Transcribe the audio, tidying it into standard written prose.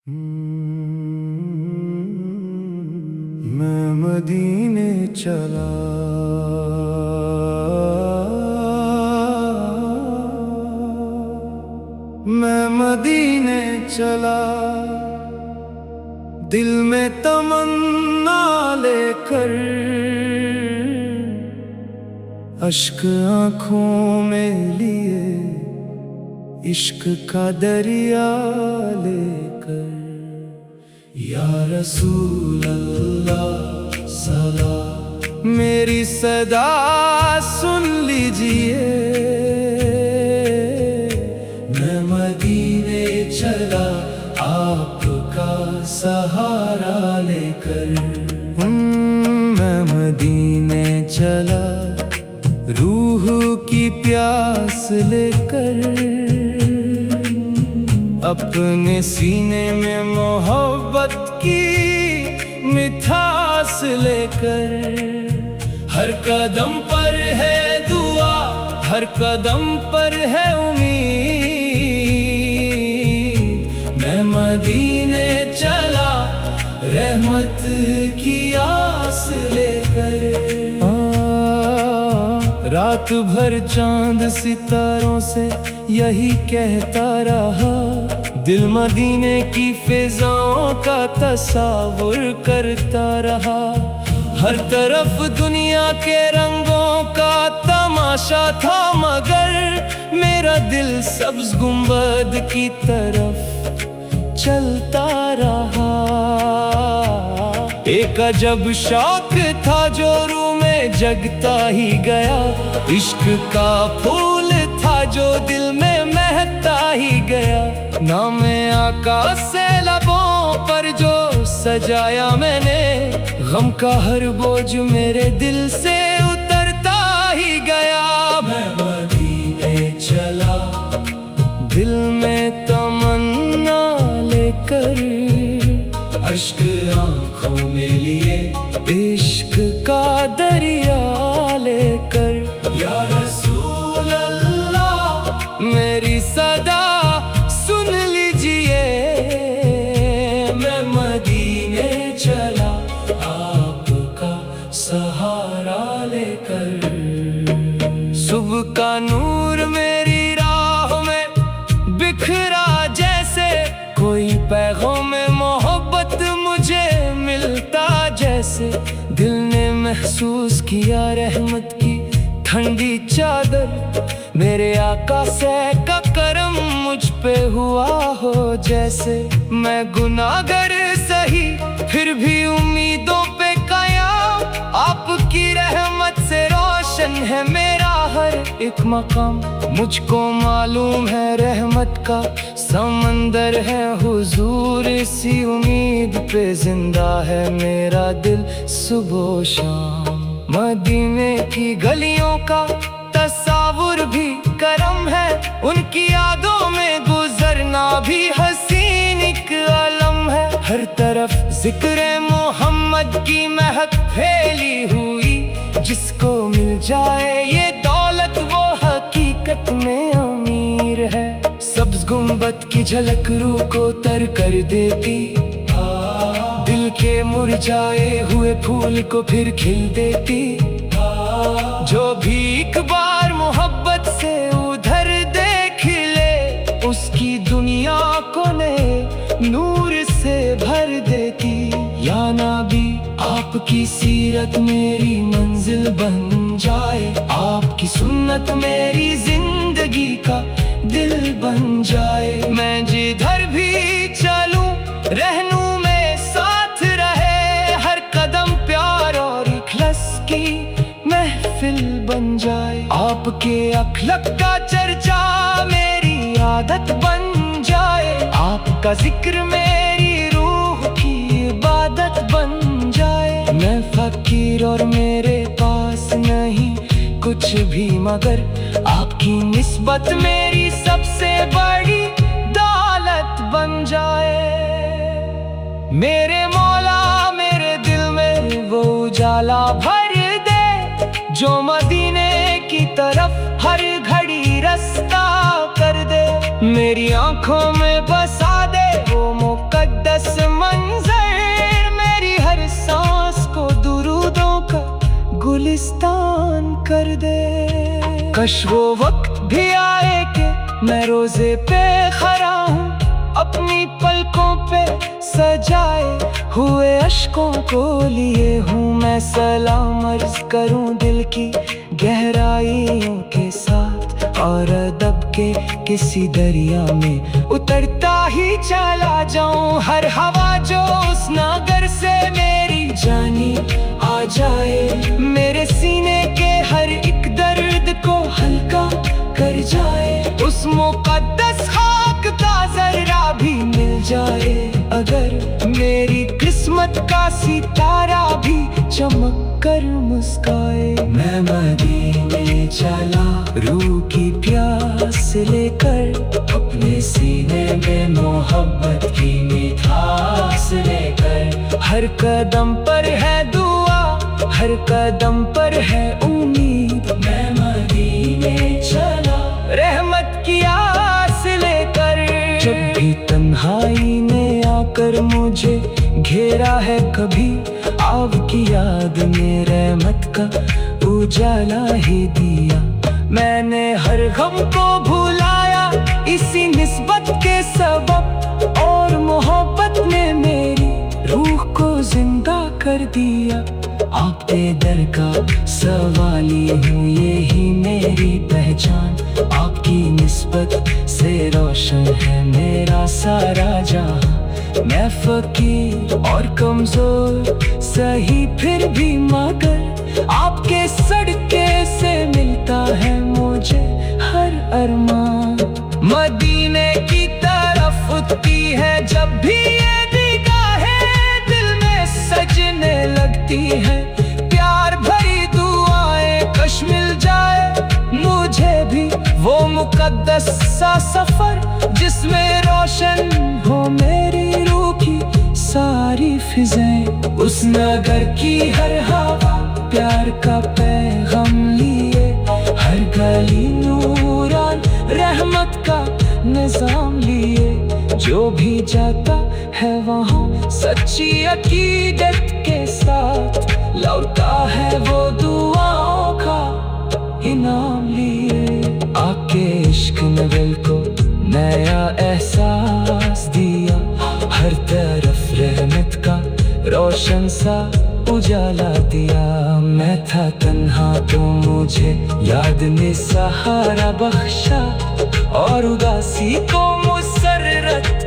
میں مدینے چلا میں مدینے چلا دل میں تمنا لے کر اشک آنکھوں میں لیے عشق کا دریا لے کر یا رسول اللہ سلام میری صدا سن لیجئے میں مدینے چلا آپ کا سہارا لے کر میں مدینے چلا روح کی پیاس لے کر اپنے سینے میں محبت کی مٹھاس لے کر ہر قدم پر ہے دعا ہر قدم پر ہے امید میں مدینے چلا رحمت کی آس لے کر رات بھر چاند ستاروں سے یہی کہتا رہا دل مدینے کی فضاؤں کا تصور کرتا رہا ہر طرف دنیا کے رنگوں کا تماشا تھا مگر میرا دل سبز گنبد کی طرف چلتا رہا ایک عجب شوق تھا جو روح میں جگتا ہی گیا عشق کا پھول تھا جو دل میں مہکتا ہی گیا نام آقا سے لبوں پر جو سجایا میں نے غم کا ہر بوجھ میرے دل سے اترتا ہی گیا میں مدینے چلا دل میں تمنا لے کر اشک آنکھوں میں لیے عشق کا دریا لے کر یا رسول اللہ میری صدا سن لیجئے میں مدینے چلا آپ کا سہارا لے کر صبح کا نور میری راہ میں بکھرا جیسے کوئی پیغام محبت مجھے ملتا جیسے دل نے محسوس کیا رحمت کی ٹھنڈی چادر میرے آقا سے کا کرم مجھ پہ ہوا ہو جیسے میں گناہگر سہی پھر بھی امیدوں پہ قائم آپ کی رحمت سے روشن ہے میرا ہر ایک مقام مجھ کو معلوم ہے رحمت کا سمندر ہے حضور اسی امید پہ زندہ ہے میرا دل صبح و شام مدینے کی گلیوں کا تصور بھی کرم ہے ان کی یادوں میں گزرنا بھی حسین ایک عالم ہے ہر طرف ذکر محمد کی مہک پھیلی ہوئی جس کو مل جائے یہ دولت وہ حقیقت میں امیر ہے سبز گنبد کی جھلک روح کو تر کر دیتی دل کے مرجھائے ہوئے پھول کو پھر کھل دیتی جو بھی ایک بار محبت سے ادھر دیکھ لے اس کی دنیا کو نئے نور سے بھر دیتی یا نبی آپ کی سیرت میری منزل بن جائے آپ کی سنت میری زندگی کا دل بن جائے میں جدھر بھی چلوں رہنمائی ساتھ رہے ہر قدم پیار اور اخلاص کی محفل بن جائے آپ کے اخلاق کا چرچا میری عادت بن جائے آپ کا ذکر میری روح کی عبادت بن جائے میں فقیر اور میرے پاس نہیں کچھ بھی مگر آپ کی نسبت میری سب سے بڑی دولت بن جائے میرے مولا میرے دل میں وہ اجالا بھر دے جو مدینے کی طرف ہر گھڑی رستہ کر دے میری آنکھوں میں بسا دے وہ مقدس کاش وہ وقت بھی آئے کہ میں روزے پہ کھڑا ہوں، اپنی پلکوں پہ سجائے ہوئے اشکوں کو لیے ہوں میں سلام عرض کروں دل کی گہرائیوں کے ساتھ، اور ادب کے کسی دریا میں اترتا ہی چلا جاؤں، ہر ہوا جو اس ناگر سے میری جانی آ جائے، میرے سینے کے ہر ایک درد کو ہلکا کر جائے، اس مقدس خاک کا ذرہ بھی مل جائے، اگر میری قسمت کا ستارہ بھی چمک کر مسکائے۔ میں مدینے چلا روح کی پیاس لے کر، اپنے سینے میں محبت کی مٹھاس لے کر، ہر قدم پر ہے دعا، ہر قدم پر ہے امید، میں مدینے چلا رحمت کی آس لے کر۔ جب بھی تنہائی نے آ کر مجھے گھیرا ہے کبھی، آپ کی یاد میں رحمت کا اجالا ہی دیا، میں نے ہر غم کو بھلایا اسی نسبت کے سبب، اور محبت نے میری روح کو زندہ کر دیا، آپ کے در کا سوالی ہوں یہی میری پہچان، آپ کی نسبت سے روشن ہے میرا سارا جہاں، میں فقیر اور کمزور سہی پھر بھی مگر آپ کے صدقے سے ملتا ہے مجھے ہر ارمان، مدینے کی طرف اٹھتی ہے جب بھی یہ نگاہیں دل میں سجنے لگتی ہے، پیار بھری دعائیں کش مل جائے مجھے بھی وہ مقدس سا سفر جس میں روشن ہو میری روح کی ساری فضائیں، اس نگر کی ہر ہوا پیار کا پیغام لیے، ہر گلی نوران رحمت کا نظام لیے، جو بھی جاتا ہے وہاں سچی عقیدت کے ساتھ لوٹا ہے وہ دعاؤں کا انعام لیے، آپ کے عشق نے دل کو نیا احساس دیا، ہر طرف رحمت کا روشن سا اجالا دیا، میں تھا تنہا تو مجھے یاد نے سہارا بخشا، اور اداسی کو مسرت